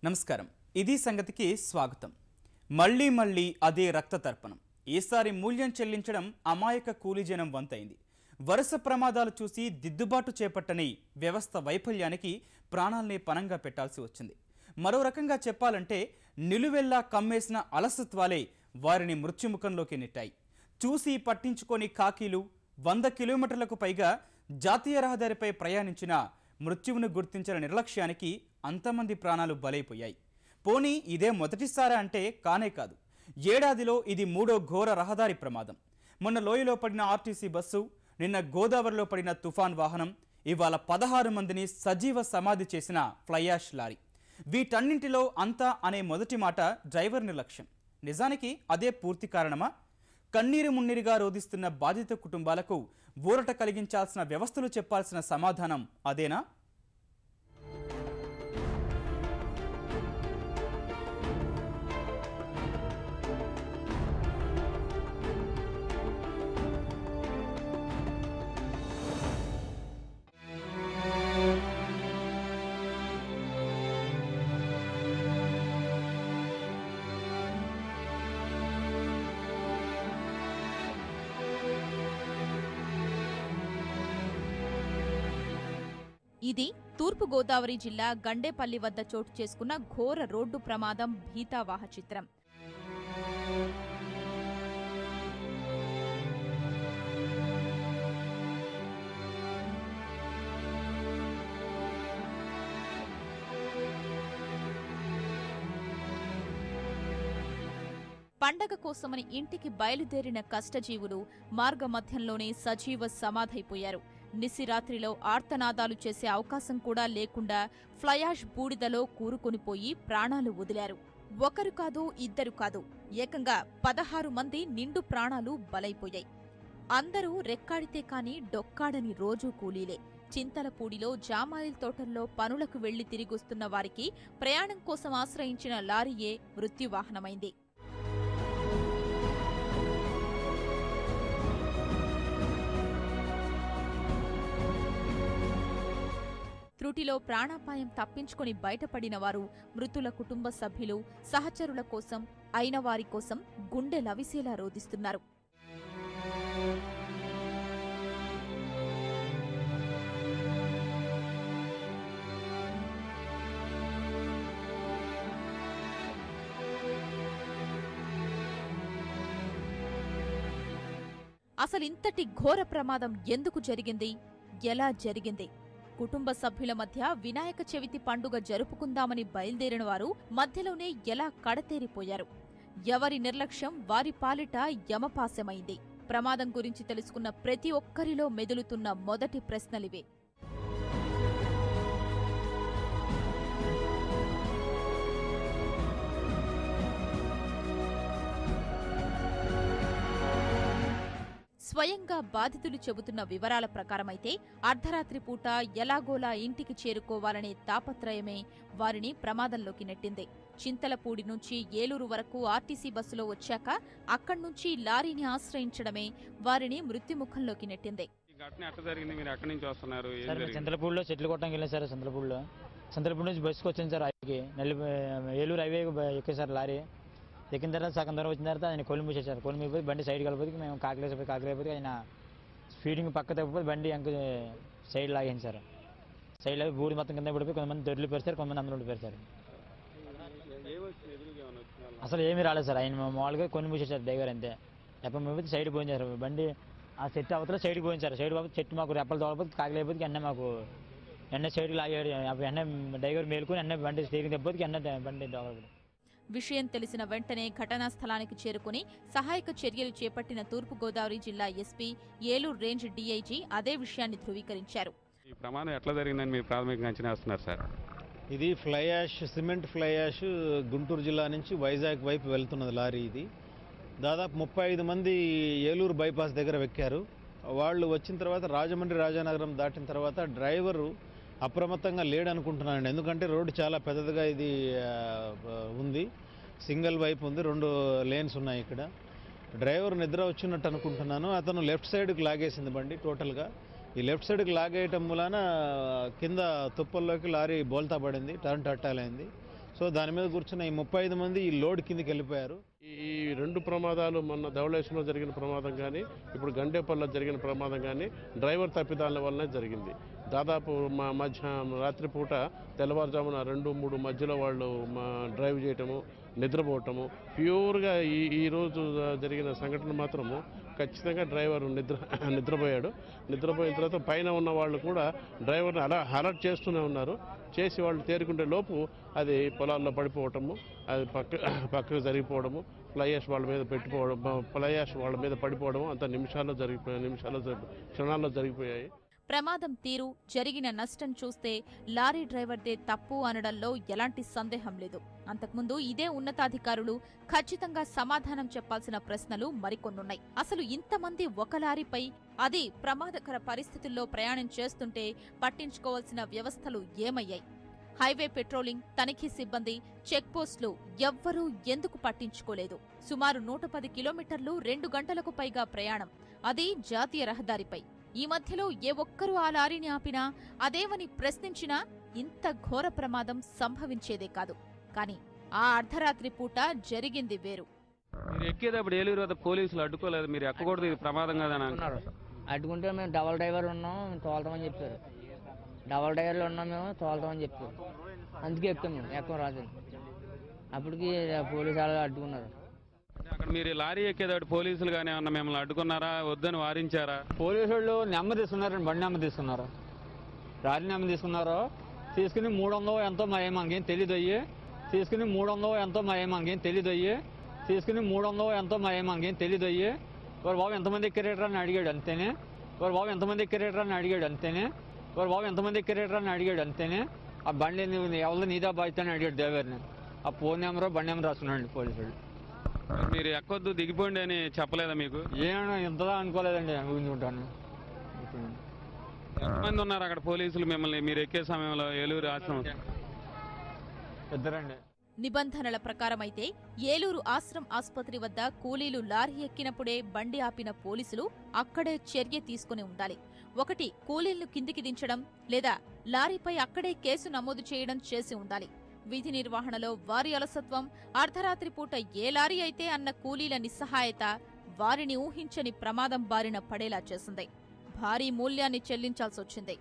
నమస్కారం ఇది సంగతికి స్వాగతం మళ్ళీ మళ్ళీ అదే రక్త తర్పణం ఈసారి మూల్యం చెల్లించడం అమాయక కూలీజనం వంతైంది వరుస ప్రమాదాలు చూసి దిద్దుబాటు చేపట్టని వ్యవస్థ వైఫల్యానికి ప్రాణాల్ని పణంగా పెట్టాల్సి వచ్చింది మరో రకంగా చెప్పాలంటే నిలువెల్లా కమ్మేసిన అలసత్వాలే వారిని మృత్యుముఖంలోకి నెట్టాయి చూసి పట్టించుకొని కాకీలు 100 కిలోమీటర్లకు పైగా జాతీయ రహదారిపై ప్రయాణించిన మృత్యువును గుర్తించిన నిర్లక్ష్యానికి అంతమంది ప్రాణాలు బలైపోయాయి పోనీ ఇదే మొదటిసారి అంటే కానే కాదు ఏడాదిలో ఇది మూడో ఘోర రహదారి ప్రమాదం మొన్న లోయలో పడిన ఆర్టీసీ బస్సు నిన్న గోదావరిలో పడిన తుఫాన్ వాహనం ఇవాళ 16 మందిని సజీవ సమాధి చేసిన ఫ్లై యాష్ లారీ వీటన్నింటిలో అంతా అనే మొదటి మాట డ్రైవర్ నిర్లక్ష్యం నిజానికి అదే పూర్తి కారణమా కన్నీరు మున్నీరుగా రోధిస్తున్న బాధిత కుటుంబాలకు ఊరట కలిగించాల్సిన వ్యవస్థలు చెప్పాల్సిన సమాధానం అదేనా ఇది తూర్పు గోదావరి జిల్లా గండేపల్లి వద్ద చోటు చేసుకున్న ఘోర రోడ్డు ప్రమాదం భీతావాహ చిత్రం. పండగ కోసమని ఇంటికి బయలుదేరిన కష్టజీవులు మార్గమధ్యంలోనే సజీవ సమాధైపోయారు. నిసిరాత్రిలో ఆర్తనాదాలు చేసే అవకాశం కూడా లేకుండా ఫ్లయాష్ బూడిదలో కూరుకొనిపోయి ప్రాణాలు వదిలారు. ఒకరు కాదు ఇద్దరు కాదు ఏకంగా 16 మంది నిండు ప్రాణాలు బలైపోయాయి. అందరూ రెక్కాడితే కాని డొక్కాడని రోజూ కూలీలే. చింతలపూడిలో జామాయిల్ తోటల్లో పనులకు వెళ్లి తిరిగొస్తున్న వారికి ప్రయాణం కోసం ఆశ్రయించిన లారీయే మృత్యువాహనమైంది. త్రుటిలో ప్రాణాపాయం తప్పించుకుని బయటపడిన వారు మృతుల కుటుంబ సభ్యులు సహచరుల కోసం అయిన వారి కోసం గుండె లవిసేలా రోదిస్తున్నారు. అసలింతటి ఘోర ప్రమాదం ఎందుకు జరిగింది, ఎలా జరిగింది? కుటుంబ సభ్యుల మధ్య వినాయక చవితి పండుగ జరుపుకుందామని బయలుదేరిన వారు మధ్యలోనే ఎలా కడతేరిపోయారు? ఎవరి నిర్లక్ష్యం వారి పాలిట యమపాశమైంది? ప్రమాదం గురించి తెలుసుకున్న ప్రతి ఒక్కరిలో మెదులుతున్న మొదటి ప్రశ్నలివే. స్వయంగా బాధితులు చెబుతున్న వివరాల ప్రకారమైతే అర్ధరాత్రి పూట ఎలాగోలా ఇంటికి చేరుకోవాలనే తాపత్రయమే వారిని ప్రమాదంలోకి నెట్టింది. చింతలపూడి నుంచి ఏలూరు వరకు ఆర్టీసీ బస్సులో వచ్చాక అక్కడ్నుంచి లారీని ఆశ్రయించడమే వారిని మృత్యుముఖంలోకి నెట్టింది. చింతలపూడిలో చెట్లు కొట్టడానికి వెళ్ళాను సార్. చింతలపూడి నుంచి బస్సుకు వచ్చాను సార్. ఏలూరు హైవే ఎక్కేసారు లారీ. ఎక్కిన తర్వాత సగం దూరం వచ్చిన తర్వాత ఆయన కొలుము మూసేసారు. కొలుము అయిపోయి బండి సైడ్ కలిపోతే మేము కాకలేసిపోయి ఆయన స్పీడింగ్ పక్క తప్పిపోతే బండి ఇంక సైడ్ లాగాను సార్. సైడ్ లాగి బూడి మొత్తం కింద పడిపోయి కొంతమంది దొడ్లు పెడతారు, కొంతమంది అందులో పెడతారు. అసలు ఏమీ రాలేదు సార్. ఆయన మామూలుగా కొన్ని మూసేసారు డ్రైవర్ అంతే. ఎప్పటి మీద సైడ్ పోయించారు బండి. ఆ చెట్టు అవతల సైడ్కి పోయించారు. సైడ్ పోతే చెట్టు మాకు రెప్పలు తోలపోతే కాకలేకపోతే ఎన్న మాకు ఎన్న సైడ్కి లాగాడు. ఎన్న డ్రైవర్ మేలుకొని ఎన్న బండి స్టీరింగ్ తెప్పిపోతే ఎన్న బండి తోలపడి. విషయం తెలిసిన వెంటనే ఘటనా స్థలానికి చేరుకుని సహాయక చర్యలు చేపట్టిన తూర్పుగోదావరి జిల్లా ఎస్పీ, ఏలూరు రేంజ్ డీఐజీ అదే విషయాన్ని ధృవీకరించారు. ఈ ప్రమాదం ఎట్లా జరిగిందని మీరు ప్రాథమికంగా అంచనా వేస్తున్నారు సార్? ఇది ఫ్లైయాష్ సిమెంట్ ఫ్లైయాష్ గుంటూరు జిల్లా నుంచి వైజాగ్ వైపు వెళ్తున్నది లారీ. ఇది దాదాపు 35 మంది ఏలూరు బైపాస్ దగ్గర వెక్కారు. వాళ్ళు వచ్చిన తర్వాత రాజమండ్రి రాజానగరం దాటిన తర్వాత డ్రైవరు అప్రమత్తంగా లేడనుకుంటున్నానండి. ఎందుకంటే రోడ్డు చాలా పెద్దదిగా ఇది ఉంది, సింగిల్ వైపు ఉంది, 2 లేన్స్ ఉన్నాయి. ఇక్కడ డ్రైవర్ నిద్ర వచ్చినట్టు అనుకుంటున్నాను. అతను లెఫ్ట్ సైడ్కి లాగేసింది బండి టోటల్గా. ఈ లెఫ్ట్ సైడ్కి లాగేయటం వలన కింద తుప్పల్లోకి లారీ బోల్తా పడింది, టర్న్ టట్టాలైంది. సో దాని మీద కూర్చున్న ఈ 35 మంది ఈ లోడ్ కిందకి వెళ్ళిపోయారు. ఈ రెండు ప్రమాదాలు మొన్న ధవళేశ్వరంలో జరిగిన ప్రమాదం కానీ ఇప్పుడు గండేపల్లిలో జరిగిన ప్రమాదం కానీ డ్రైవర్ తప్పిదాల వల్లనే జరిగింది. దాదాపు రాత్రిపూట తెల్లవారుజామున 2-3 మధ్యలో వాళ్ళు డ్రైవ్ చేయటము, నిద్రపోవటము. ప్యూర్గా ఈరోజు జరిగిన సంఘటన మాత్రము ఖచ్చితంగా డ్రైవర్ నిద్రపోయాడు. నిద్రపోయిన తర్వాత పైన ఉన్న వాళ్ళు కూడా డ్రైవర్ని అలర్ట్ చేస్తూనే ఉన్నారు. చేసి వాళ్ళు తేరుకుంటే లోపు అది పొలాల్లో పడిపోవటము, అది పక్కకు జరిగిపోవడము, ఫ్లైయాష్ వాళ్ళ మీద వాళ్ళ మీద పడిపోవడము అంత క్షణాల్లో జరిగిపోయాయి. ప్రమాదం తీరు, జరిగిన నష్టం చూస్తే లారీ డ్రైవర్దే తప్పు అనడంలో ఎలాంటి సందేహం లేదు. అంతకుముందు ఇదే ఉన్నతాధికారులు ఖచ్చితంగా సమాధానం చెప్పాల్సిన ప్రశ్నలు మరికొన్నున్నాయి. అసలు ఇంతమంది ఒక లారీపై, అది ప్రమాదకర పరిస్థితుల్లో ప్రయాణం చేస్తుంటే పట్టించుకోవాల్సిన వ్యవస్థలు ఏమయ్యాయి? హైవే పెట్రోలింగ్, తనిఖీ సిబ్బంది, చెక్పోస్టులు ఎవ్వరూ ఎందుకు పట్టించుకోలేదు? సుమారు 110 కిలోమీటర్లు 2 గంటలకు పైగా ప్రయాణం, అది జాతీయ రహదారిపై. ఈ మధ్యలో ఏ ఒక్కరూ ఆ లారీని ఆపినా, అదేమని ప్రశ్నించినా ఇంత ఘోర ప్రమాదం సంభవించేదే కాదు. కానీ ఆ అర్ధరాత్రి పూట జరిగింది వేరు. మీరు ఎక్కేటప్పుడు ఏలూరు వద్ద పోలీసులు అడ్డుకోలేదు, మీరు ఎక్కకూడదు, ఇది ప్రమాదం కదా అని అన్నారు. అడ్డుకుంటే మేము డబల్ డ్రైవర్ ఉన్నాం, తోలుతామని చెప్పారు. డబల్ డ్రైవర్లు ఉన్నాం, మేము తోలుతామని చెప్పారు. అందుకే ఎక్కాం, మేము ఎక్కం రాదు. అప్పటికి పోలీసు వాళ్ళు అడ్డుకున్నారు. అక్కడ మీరు లారీ ఎక్కేటప్పుడు పోలీసులు కానీ ఏమన్నా మిమ్మల్ని అడ్డుకున్నారా, వద్దని వారించారా? పోలీసు వాళ్ళు నెమ్మది తీసుకున్నారండి, బండి నెమ్మది తీసుకున్నారు, లారీ నెమ్మది తీసుకున్నారు. తీసుకుని 300 ఎంతో మరి మనకేం తెలియదు అయ్యి. తీసుకుని 300 ఎంతో మరి మనకేం తెలియదు అయ్యి. తీసుకుని 300 ఎంతో మరి మనకేం తెలియదు అయ్యి. వారు బాబు ఎంతమంది ఎక్కిరేటర్ అని అడిగాడు అంతేనే. వారు బాబు ఎంతమంది ఎక్కిరేటర్ అని అడిగాడు అంతేనే. వారు బాబు ఎంతమంది ఎక్కిరేటర్ అని అడిగాడు అంతేనే. ఆ బండి ఎవరిని నీదా బాధ్యత అని అడిగాడు డ్రైవర్ని. ఆ ఫోన్ నెంబర్ బండి నెంబర్ రాసుకున్నాడు పోలీసు వాళ్ళు. మీరు ఎక్కొద్దు, దిగిపోండి అని చెప్పలేదా మీకు? ఏమన్నా ఇంతదా అనుకోలేదండి, ఊహించుకుంటాను. ఎంతమంది ఉన్నారు అక్కడ పోలీసులు మిమ్మల్ని మీరు ఎక్కే సమయంలో ఏలూరు ఆశ్రమం? ఇద్దరండి. నిబంధనల ప్రకారమైతే ఏలూరు ఆశ్రమ్ ఆసుపత్రి వద్ద కూలీలు లారీ ఎక్కినప్పుడే బండి ఆపిన పోలీసులు అక్కడే చర్య తీసుకుని ఉండాలి. ఒకటి కూలీలను కిందికి దించడం, లేదా లారీపై అక్కడే కేసు నమోదు చేయడం చేసి ఉండాలి. విధి నిర్వహణలో వారి అలసత్వం, అర్ధరాత్రి పూట ఏ లారీ అయితే అన్న కూలీల నిస్సహాయత వారిని ఊహించని ప్రమాదం బారిన పడేలా చేసింది. భారీ మూల్యాన్ని చెల్లించాల్సొచ్చింది.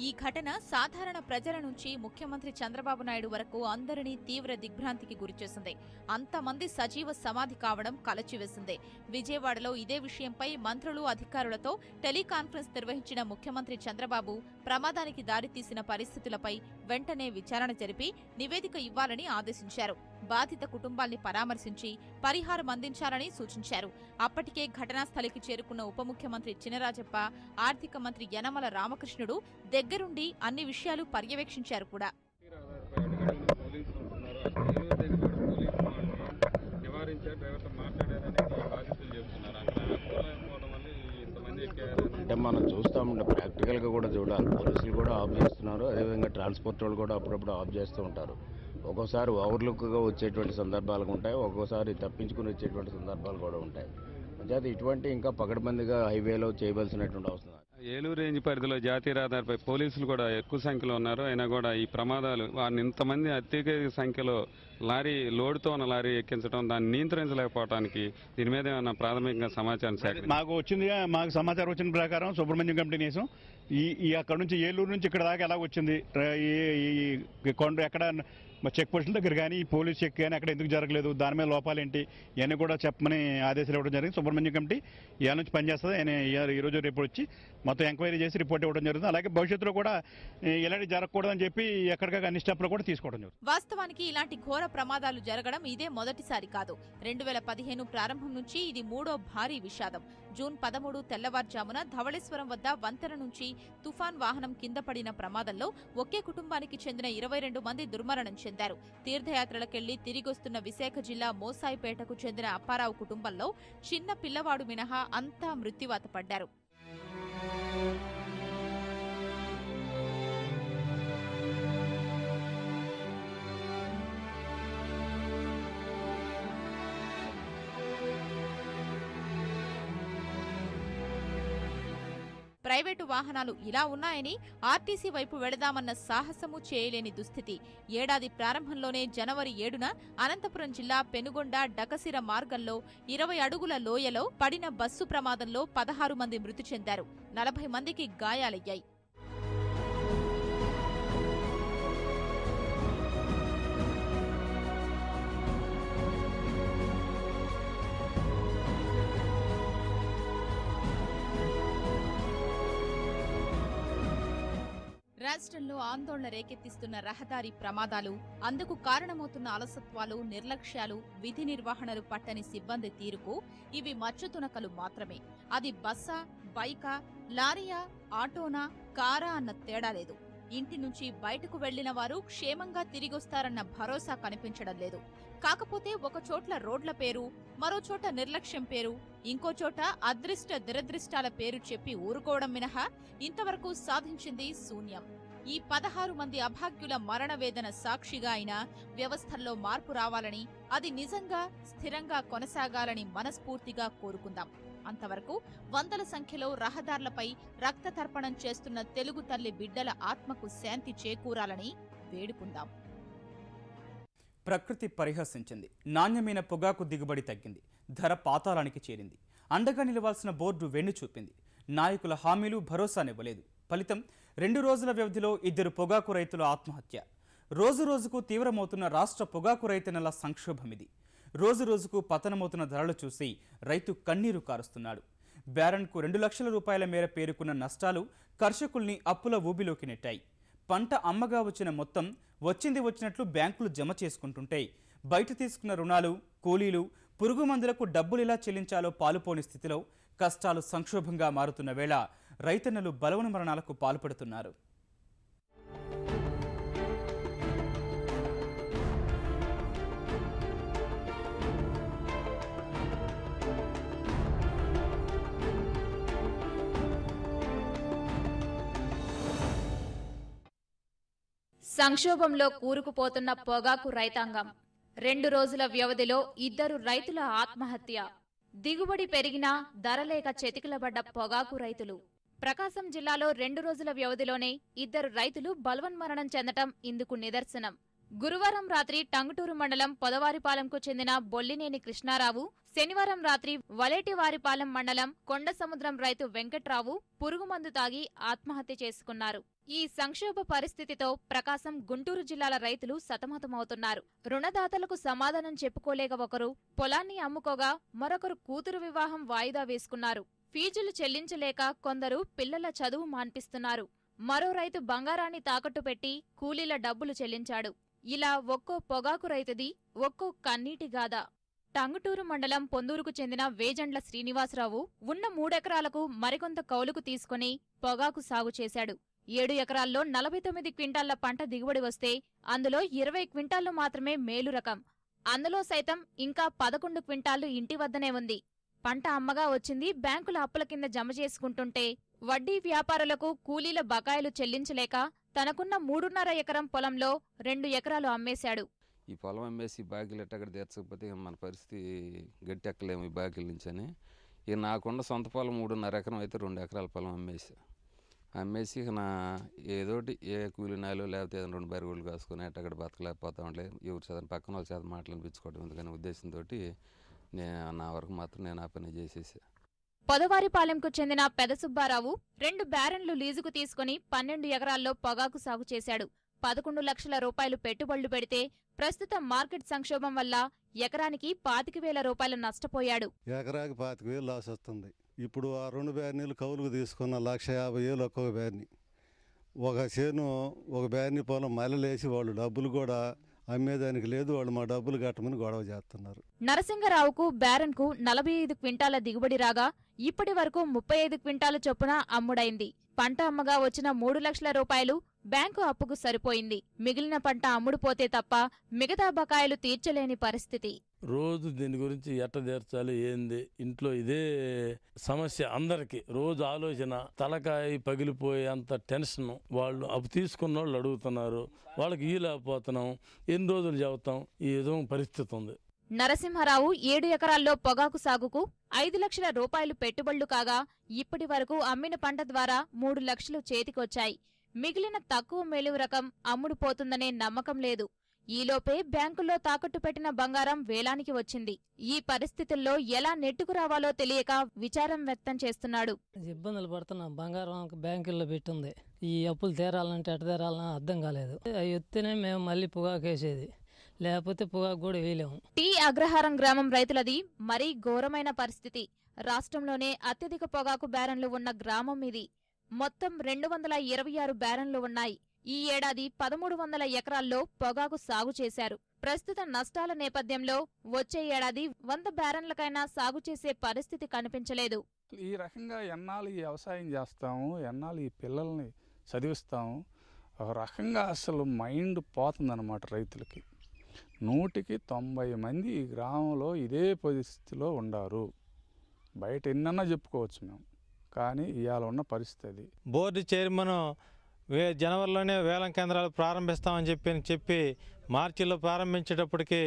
ఈ ఘటన సాధారణ ప్రజల నుంచి ముఖ్యమంత్రి చంద్రబాబు నాయుడు వరకు అందరినీ తీవ్ర దిగ్భ్రాంతికి గురిచేసింది. అంతమంది సజీవ సమాధి కావడం కలచివేసింది. విజయవాడలో ఇదే విషయంపై మంత్రులు, అధికారులతో టెలికాన్ఫరెన్స్ నిర్వహించిన ముఖ్యమంత్రి చంద్రబాబు ప్రమాదానికి దారితీసిన పరిస్థితులపై వెంటనే విచారణ జరిపి నివేదిక ఇవ్వాలని ఆదేశించారు. బాధిత కుటుంబాల్ని పరామర్శించి పరిహారం అందించాలని సూచించారు. అప్పటికే ఘటనా స్థలికి చేరుకున్న ఉప ముఖ్యమంత్రి చినరాజప్ప, ఆర్థిక మంత్రి యనమల రామకృష్ణుడు దగ్గరుండి అన్ని విషయాలు పర్యవేక్షించారు కూడా. అంటే మనం చూస్తామంటే ప్రాక్టికల్గా కూడా చూడాలి. పోలీసులు కూడా ఆఫ్ చేస్తున్నారు, అదేవిధంగా ట్రాన్స్పోర్ట్ వాళ్ళు కూడా అప్పుడప్పుడు ఆఫ్ చేస్తూ ఉంటారు. ఒక్కోసారి ఓవర్లుక్గా వచ్చేటువంటి సందర్భాలు ఉంటాయి, ఒక్కోసారి తప్పించుకుని వచ్చేటువంటి సందర్భాలు కూడా ఉంటాయి. అంచేత ఇటువంటి ఇంకా పకడ్బందీగా హైవేలో చేయవలసినటువంటి అవసరం. ఏలూరు రేంజ్ పరిధిలో జాతీయ రహదారిపై పోలీసులు కూడా ఎక్కువ సంఖ్యలో ఉన్నారు. అయినా కూడా ఈ ప్రమాదాలు, వారిని ఇంతమంది అత్యధిక సంఖ్యలో లారీ లోడుతో ఉన్న లారీ ఎక్కించడం, దాన్ని నియంత్రించలేకపోవడానికి దీని మీద ఏమైనా ప్రాథమికంగా సమాచారం మాకు సమాచారం వచ్చిన ప్రకారం సుబ్రహ్మణ్యం కంపెనీ ఈ అక్కడ నుంచి ఏలూరు నుంచి ఇక్కడ దాకా ఎలా వచ్చింది, ఈ కొండ ఎక్కడ చెక్ పోస్టుల దగ్గర కానీ పోలీస్ చెక్ కానీ అక్కడ ఎందుకు జరగలేదు, దాని మీద లోపాలేంటి ఇవన్నీ కూడా చెప్పమని ఆదేశాలు ఇవ్వడం జరిగింది. సుబ్రహ్మణ్యం కమిటీ ఇవాళ నుంచి పనిచేస్తుంది. ఆయన ఈరోజు రేపు వచ్చి మొత్తం ఎంక్వైరీ చేసి రిపోర్ట్ ఇవ్వడం జరుగుతుంది. అలాగే భవిష్యత్తులో కూడా ఇలాంటి జరగకూడదని చెప్పి ఎక్కడికక్కడ అన్ని స్టెప్లు కూడా తీసుకోవడం జరుగుతుంది. వాస్తవానికి ఇలాంటి ఘోర ప్రమాదాలు జరగడం ఇదే మొదటిసారి కాదు. 2015 ప్రారంభం నుంచి ఇది 3వ భారీ విషాదం. జూన్ 13 తెల్లవారుజామున ధవళేశ్వరం వద్ద వంతెన నుంచి తుఫాన్ వాహనం కింద పడిన ప్రమాదంలో ఒకే కుటుంబానికి చెందిన 22 మంది దుర్మరణం చెందారు. తీర్థయాత్రలకెళ్లి తిరిగొస్తున్న విశాఖ జిల్లా మోసాయిపేటకు చెందిన అప్పారావు కుటుంబంలో చిన్న పిల్లవాడు మినహా అంతా మృత్యువాత పడ్డారు. ప్రైవేటు వాహనాలు ఇలా ఉన్నాయని ఆర్టీసీ వైపు వెళదామన్న సాహసము చేయలేని దుస్థితి. ఏడాది ప్రారంభంలోనే జనవరి 7న అనంతపురం జిల్లా పెనుగొండ డకసిర మార్గంలో 20 అడుగుల లోయలో పడిన బస్సు ప్రమాదంలో 16 మంది మృతి చెందారు. 40 మందికి గాయాలయ్యాయి. రాష్ట్రంలో ఆందోళన రేకెత్తిస్తున్న రహదారి ప్రమాదాలు, అందుకు కారణమవుతున్న అలసత్వాలు, నిర్లక్ష్యాలు, విధి నిర్వహణలు పట్టని సిబ్బంది తీరుకు ఇవి మచ్చుతునకలు మాత్రమే. అది బస్సా, బైకా, లారీయా, ఆటోనా, కారా అన్న తేడా లేదు. ఇంటి నుంచి బయటకు వెళ్లిన వారు క్షేమంగా తిరిగొస్తారన్న భరోసా కనిపించడం లేదు. కాకపోతే ఒక చోట్ల రోడ్ల పేరు, మరో చోట నిర్లక్ష్యం పేరు, ఇంకో చోట అదృష్ట దురదృష్టాల పేరు చెప్పి ఊరుకోవడం మినహా ఇంతవరకు సాధించింది శూన్యం. ఈ 16 మంది అభాగ్యుల మరణ వేదన సాక్షిగా అయినా వ్యవస్థల్లో మార్పు రావాలని, అది నిజంగా స్థిరంగా కొనసాగాలని మనస్ఫూర్తిగా కోరుకుందాం. అంతవరకు వందల సంఖ్యలో రహదార్లపై రక్త తర్పణం చేస్తున్న తెలుగు తల్లి బిడ్డల ఆత్మకు శాంతి చేకూరాలని వేడుకుందాం. ప్రకృతి పరిహసించింది. నాణ్యమైన పొగాకు దిగుబడి తగ్గింది. ధర పాతాళానికి చేరింది. అండగా నిలవాల్సిన బోర్డు వెన్ను చూపింది. నాయకుల హామీలు భరోసానివ్వలేదు. ఫలితం 2 రోజుల వ్యవధిలో 2 పొగాకు రైతుల ఆత్మహత్య. రోజు రోజుకు తీవ్రమవుతున్న రాష్ట్ర పొగాకు రైతన్నల సంక్షోభమిది. రోజు రోజుకు పతనమవుతున్న ధరలు చూసి రైతు కన్నీరు కారుస్తున్నాడు. బ్యారన్కు 2 లక్షల రూపాయల మేర పేరుకున్న నష్టాలు కర్షకుల్ని అప్పుల ఊబిలోకి నెట్టాయి. పంట అమ్మగా వచ్చిన మొత్తం వచ్చింది వచ్చినట్లు బ్యాంకులు జమ చేసుకుంటుంటే బయట తీసుకున్న రుణాలు, కూలీలు, పురుగు మందులకు డబ్బులిలా చెల్లించాలో పాలుపోని స్థితిలో కష్టాలు సంక్షోభంగా మారుతున్న వేళ రైతన్నలు బలవన మరణాలకు పాల్పడుతున్నారు. సంక్షోభంలో కూరుకుపోతున్న పొగాకు రైతాంగం. 2 రోజుల వ్యవధిలో 2 రైతుల ఆత్మహత్య. దిగుబడి పెరిగినా ధర లేక చెతికిలబడ్డ పొగాకు రైతులు. ప్రకాశం జిల్లాలో 2 రోజుల వ్యవధిలోనే 2 రైతులు బలవన్మరణం చెందటం ఇందుకు నిదర్శనం. గురువారం రాత్రి టంగుటూరు మండలం పొదవారిపాలెంకు చెందిన బొల్లినేని కృష్ణారావు, శనివారం రాత్రి వలేటివారిపాలెం మండలం కొండసముద్రం రైతు వెంకట్రావు పురుగుమందు తాగి ఆత్మహత్య చేసుకున్నారు. ఈ సంక్షోభ పరిస్థితితో ప్రకాశం, గుంటూరు జిల్లాల రైతులు సతమతమవుతున్నారు. రుణదాతలకు సమాధానం చెప్పుకోలేక ఒకరు పొలాన్ని అమ్ముకోగా మరొకరు కూతురు వివాహం వాయిదా వేసుకున్నారు. ఫీజులు చెల్లించలేక కొందరు పిల్లల చదువు మాన్పిస్తున్నారు. మరో రైతు బంగారాన్ని తాకట్టు పెట్టి కూలీల డబ్బులు చెల్లించాడు. ఇలా ఒక్కో పొగాకు రైతుది ఒక్కో కన్నీటి గాథ. టంగుటూరు మండలం పొందూరుకు చెందిన వేజండ్ల శ్రీనివాసరావు ఉన్న 3 ఎకరాలకు మరికొంత కౌలుకు తీసుకుని పొగాకు సాగు చేశాడు. 7 ఎకరాల్లో 49 క్వింటాళ్ల పంట దిగుబడి వస్తే అందులో 20 క్వింటాళ్లు మాత్రమే మేలు రకం. అందులో సైతం ఇంకా 11 క్వింటాళ్లు ఇంటి వద్దనే ఉంది. పంట అమ్మగా వచ్చింది బ్యాంకుల అప్పుల కింద జమ చేసుకుంటుంటే వడ్డీ వ్యాపారులకు కూలీల బకాయిలు చెల్లించలేక తనకున్న 3.5 ఎకరం పొలంలో 2 ఎకరాలు అమ్మేశాడు. ఈ పొలం అమ్మేసి బాకీలు ఎట్టక్కడ తీర్చకపోతే మన పరిస్థితి గట్టెక్కలేము ఈ బాకీల నుంచి అని. ఇక నాకున్న సొంత పొలం 3.5 ఎకరం అయితే 2 ఎకరాల పొలం అమ్మేసి ఇక నా ఏదోటి ఏ కూలినాలు లేకపోతే ఏదైనా 2 బరిగోళ్ళు కాసుకొని అట్టక్కడ బతకలేకపోతా ఉంటే ఎవరి చదువు పక్కన వాళ్ళ చేత మాటలు అనిపించుకోవడం ఎందుకనే ఉద్దేశంతో నా వరకు మాత్రం నేను ఆ పని చేసేసా. పొదవారిపాలెంకు చెందిన పెద సుబ్బారావు 2 బ్యారెన్లు లీజుకు తీసుకుని 12 ఎకరాల్లో పొగాకు సాగు చేశాడు. 11 లక్షల రూపాయలు పెట్టుబడులు పెడితే ప్రస్తుత మార్కెట్ సంక్షోభం వల్ల ఎకరానికి 25,000 రూపాయలు నష్టపోయాడు. ఎకరాకి 25,000 లాస్ వస్తుంది. ఇప్పుడు ఆ 2 బ్యారెన్లు కౌలుకు తీసుకున్న 1,50,000 ఒక్కొక్క బ్యారెన్. ఒక చేను ఒక బ్యారెన్ పొలం మల్లలేసి వాళ్ళు డబ్బులు కూడా అమ్మేదానికి లేదు. వాళ్ళు మా డబ్బులు కట్టమని గొడవ చేస్తున్నారు. నరసింగరావుకు బ్యారెన్కు 45 క్వింటాల దిగుబడి రాగా ఇప్పటి వరకు 35 క్వింటాల చొప్పున అమ్ముడైంది. పంట అమ్మగా వచ్చిన 3 లక్షల రూపాయలు బ్యాంకు అప్పుకు సరిపోయింది. మిగిలిన పంట అమ్ముడుపోతే తప్ప మిగతా బకాయిలు తీర్చలేని పరిస్థితి. రోజు దీని గురించి ఎట్ట తీర్చాలి ఏంది ఇంట్లో ఇదే సమస్య అందరికి. రోజు ఆలోచన, తలకాయ పగిలిపోయే అంత టెన్షన్. వాళ్ళు అప్పు తీసుకున్న వాళ్ళు అడుగుతున్నారు, వాళ్ళకి ఇయ్యలేకపోతున్నాం, ఎన్ని రోజులు చెబుతాం, ఈ విధంగా పరిస్థితి ఉంది. నరసింహారావు 7 ఎకరాల్లో పొగాకు సాగుకు 5 లక్షల రూపాయలు పెట్టుబడులు కాగా ఇప్పటి వరకు అమ్మిన పంట ద్వారా 3 లక్షలు చేతికొచ్చాయి. మిగిలిన తక్కువ మేలువు రకం అమ్ముడుపోతుందనే నమ్మకం లేదు. ఈలోపే బ్యాంకుల్లో తాకట్టు పెట్టిన బంగారం వేలానికి వచ్చింది. ఈ పరిస్థితుల్లో ఎలా నెట్టుకు రావాలో తెలియక విచారం వ్యక్తం చేస్తున్నాడు. ఇబ్బందులు పడుతున్నా. బంగారం బ్యాంకుల్లో పెట్టుంది. ఈ అప్పులు తీరాలంటే ఎట తీరాలన్నా అర్థం కాలేదు. అవి వస్తేనే మేము మళ్ళీ పొగాకు వేసేది, లేకపోతే పొగాకు కూడా వేయలేము. టీ అగ్రహారం గ్రామం రైతులది మరీ ఘోరమైన పరిస్థితి. రాష్ట్రంలోనే అత్యధిక పొగాకు బ్యారన్లు ఉన్న గ్రామం ఇది. మొత్తం 226 బ్యారన్లు ఉన్నాయి. ఈ ఏడాది 1300 ఎకరాల్లో పొగాకు సాగు చేశారు. ప్రస్తుత నష్టాల నేపథ్యంలో వచ్చే ఏడాది 100 బ్యారన్లకైనా సాగు చేసే పరిస్థితి కనిపించలేదు. ఈ రకంగా ఎన్నాళ్ళు ఈ వ్యవసాయం చేస్తాము, ఎన్నాళ్ళు ఈ పిల్లల్ని చదివిస్తాము, ఒక రకంగా అసలు మైండ్ పోతుందన్నమాట రైతులకి. 100కి 90 మంది ఈ గ్రామంలో ఇదే పరిస్థితిలో ఉండారు. బయట ఎన్నన్నా చెప్పుకోవచ్చు మేము, కానీ ఇవాళ ఉన్న పరిస్థితి. బోర్డు చైర్మన్ జనవరిలోనే వేలం కేంద్రాలు ప్రారంభిస్తామని చెప్పి మార్చిలో ప్రారంభించేటప్పటికి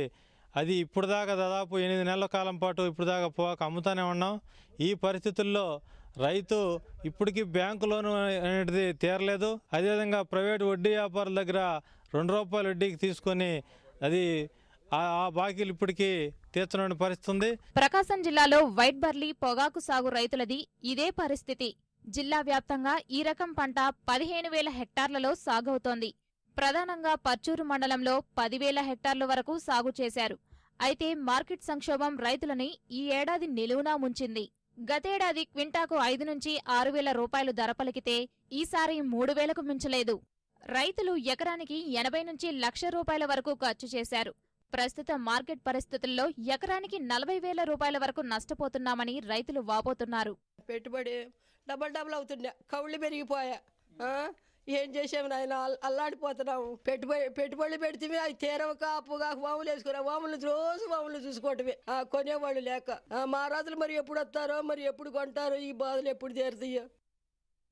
అది ఇప్పుడు దాకా దాదాపు 8 నెలల కాలం పాటు ఇప్పుడు దాకా పొగాకు అమ్ముతూనే ఉన్నాం. ఈ పరిస్థితుల్లో రైతు ఇప్పటికీ బ్యాంకు లోను అనేది తీరలేదు. అదేవిధంగా ప్రైవేటు వడ్డీ వ్యాపారుల దగ్గర ₹2 వడ్డీకి తీసుకొని అది ఆ బాకీలు ఇప్పటికీ తీర్చలేని పరిస్థితి. ప్రకాశం జిల్లాలో వైట్ బర్లీ పొగాకు సాగు రైతులది ఇదే పరిస్థితి. జిల్లా వ్యాప్తంగా ఈ రకం పంట 15,000 హెక్టార్లలో సాగవుతోంది. ప్రధానంగా పర్చూరు మండలంలో 10,000 హెక్టార్ల వరకు సాగు చేశారు. అయితే మార్కెట్ సంక్షోభం రైతులని ఈ ఏడాది నిలువునా ముంచింది. గతేడాది క్వింటాకు 5 నుంచి 6,000 రూపాయలు ధర పలికితే ఈసారి 3,000కు మించలేదు. రైతులు ఎకరానికి 80 నుంచి ₹1,00,000 వరకు ఖర్చు చేశారు. ప్రస్తుత మార్కెట్ పరిస్థితుల్లో ఎకరానికి 40,000 రూపాయల వరకు నష్టపోతున్నామని రైతులు వాపోతున్నారు. పెట్టుబడి డబల్ అవుతుండే, కౌళ్ళు పెరిగిపోయా. ఏం చేసాము నాయన, అల్లాడిపోతున్నాము. పెట్టుబడులు పెడితే అవి తీరవక అప్పుగా వాములు వేసుకున్నాం. వాములు రోజు వాములు చూసుకోవటమే, కొనేవాళ్ళు లేక. మా రాజులు మరి ఎప్పుడు వస్తారో, మరి ఎప్పుడు కొంటారో, ఈ బాధలు ఎప్పుడు తీరుతాయో.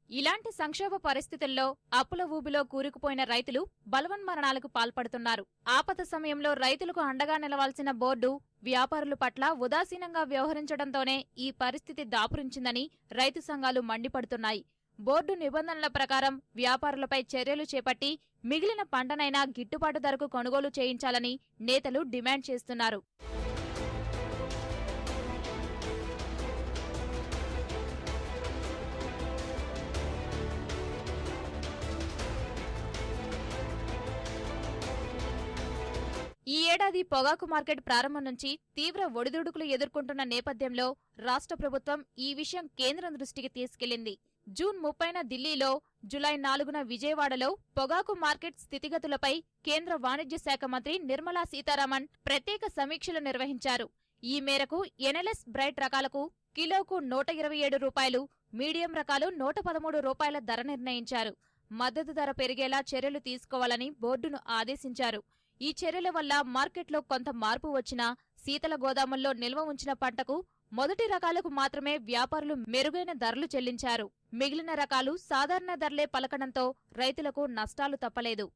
ఇలాంటి సంక్షోభ పరిస్థితుల్లో అప్పుల ఊబిలో కూరుకుపోయిన రైతులు బలవన్మరణాలకు పాల్పడుతున్నారు. ఆపద సమయంలో రైతులకు అండగా నిలవాల్సిన బోర్డు వ్యాపారుల పట్ల ఉదాసీనంగా వ్యవహరించడంతోనే ఈ పరిస్థితి దాపురించిందని రైతు సంఘాలు మండిపడుతున్నాయి. బోర్డు నిబంధనల ప్రకారం వ్యాపారులపై చర్యలు చేపట్టి మిగిలిన పంటనైనా గిట్టుబాటు ధరకు కొనుగోలు చేయించాలని నేతలు డిమాండ్ చేస్తున్నారు. ఈ ఏడాది పొగాకు మార్కెట్ ప్రారంభం నుంచి తీవ్ర ఒడిదుడుకులు ఎదుర్కొంటున్న నేపథ్యంలో రాష్ట్ర ప్రభుత్వం ఈ విషయం కేంద్రం దృష్టికి తీసుకెళ్లింది. జూన్ 30న ఢిల్లీలో, జులై 4న విజయవాడలో పొగాకు మార్కెట్ స్థితిగతులపై కేంద్ర వాణిజ్య శాఖ మంత్రి నిర్మలా సీతారామన్ ప్రత్యేక సమీక్షలు నిర్వహించారు. ఈ మేరకు ఎన్ఎల్ఎస్ బ్రైట్ రకాలకు కిలోకు ₹127, మీడియం రకాలు ₹113 ధర నిర్ణయించారు. మద్దతు ధర పెరిగేలా చర్యలు తీసుకోవాలని బోర్డును ఆదేశించారు. ఈ చర్యల వల్ల మార్కెట్లో కొంత మార్పు వచ్చినా శీతల గోదాముల్లో నిల్వ ఉంచిన పంటకు మొదటి రకాలకు మాత్రమే వ్యాపారులు మెరుగైన ధరలు చెల్లించారు. మిగిలిన రకాలు సాధారణ ధరలే పలకడంతో రైతులకు నష్టాలు తప్పలేదు.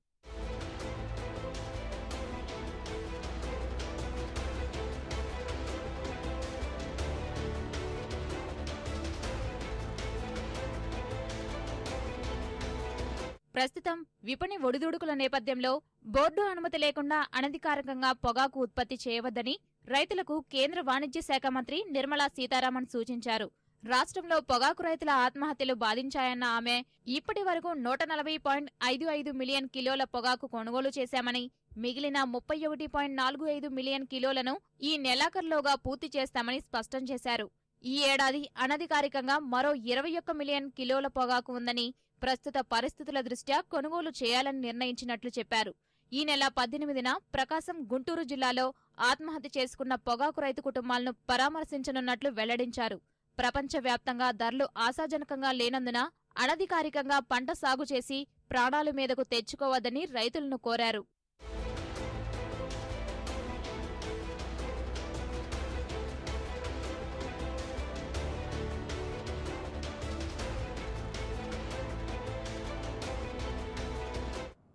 ప్రస్తుతం విపణి ఒడిదుడుకుల నేపథ్యంలో బోర్డు అనుమతి లేకుండా అనధికారికంగా పొగాకు ఉత్పత్తి చేయవద్దని రైతులకు కేంద్ర వాణిజ్య శాఖ మంత్రి నిర్మలా సీతారామన్ సూచించారు. రాష్ట్రంలో పొగాకు రైతుల ఆత్మహత్యలు బాధించాయన్న ఆమె ఇప్పటి వరకు 140.55 మిలియన్ కిలోల పొగాకు కొనుగోలు చేశామని, మిగిలిన 31.45 మిలియన్ కిలోలను ఈ నెలాఖరులోగా పూర్తి చేస్తామని స్పష్టం చేశారు. ఈ ఏడాది అనధికారికంగా మరో 21 మిలియన్ కిలోల పొగాకు ఉందని, ప్రస్తుత పరిస్థితుల దృష్ట్యా కొనుగోలు చేయాలని నిర్ణయించినట్లు చెప్పారు. ఈ నెల 18న ప్రకాశం, గుంటూరు జిల్లాలో ఆత్మహత్య చేసుకున్న పొగాకు రైతు కుటుంబాలను పరామర్శించనున్నట్లు వెల్లడించారు. ప్రపంచవ్యాప్తంగా ధరలు ఆశాజనకంగా లేనందున అనధికారికంగా పంట సాగు చేసి ప్రాణాల మీదకు తెచ్చుకోవద్దని రైతులను కోరారు.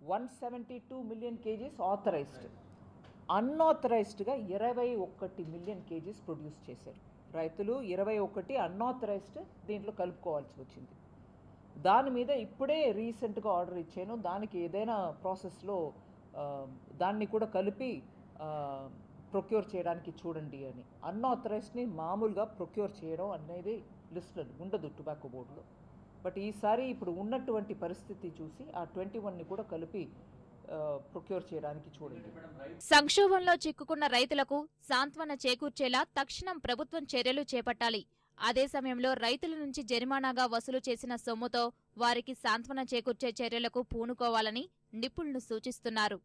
$172 million kgs authorized. అన్ఆథరైజ్డ్గా 21 million kgs produce చేశారు. రైతులు 21 అన్ఆథరైజ్డ్ దీంట్లో కలుపుకోవాల్సి వచ్చింది. దాని మీద ఇప్పుడే రీసెంట్గా ఆర్డర్ ఇచ్చాను, దానికి ఏదైనా ప్రాసెస్లో దాన్ని కూడా కలిపి ప్రొక్యూర్ చేయడానికి చూడండి అని. అన్ఆథరైజ్డ్ని మామూలుగా ప్రొక్యూర్ చేయడం అనేది లిస్టులో ఉండదు టొబాకో బోర్డులో. బట్ ఈసారి ఇప్పుడు ఉన్నటువంటి పరిస్థితి చూసి ఆ 21ని కూడా కలిపి ప్రొక్యూర్ చేయడానికి చూడండి. సంక్షోభంలో చిక్కుకున్న రైతులకు సాంత్వన చేకూర్చేలా తక్షణం ప్రభుత్వం చర్యలు చేపట్టాలి. అదే సమయంలో రైతుల నుంచి జరిమానాగా వసూలు చేసిన సొమ్ముతో వారికి సాంత్వన చేకూర్చే చర్యలకు పూనుకోవాలని నిపుణులు సూచిస్తున్నారు.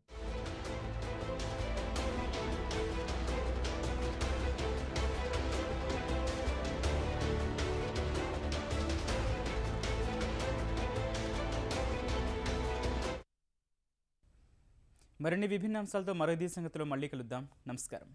మరిన్ని విభిన్న అంశాలతో మరో సంగతిలో మళ్ళీ కలుద్దాం. నమస్కారం.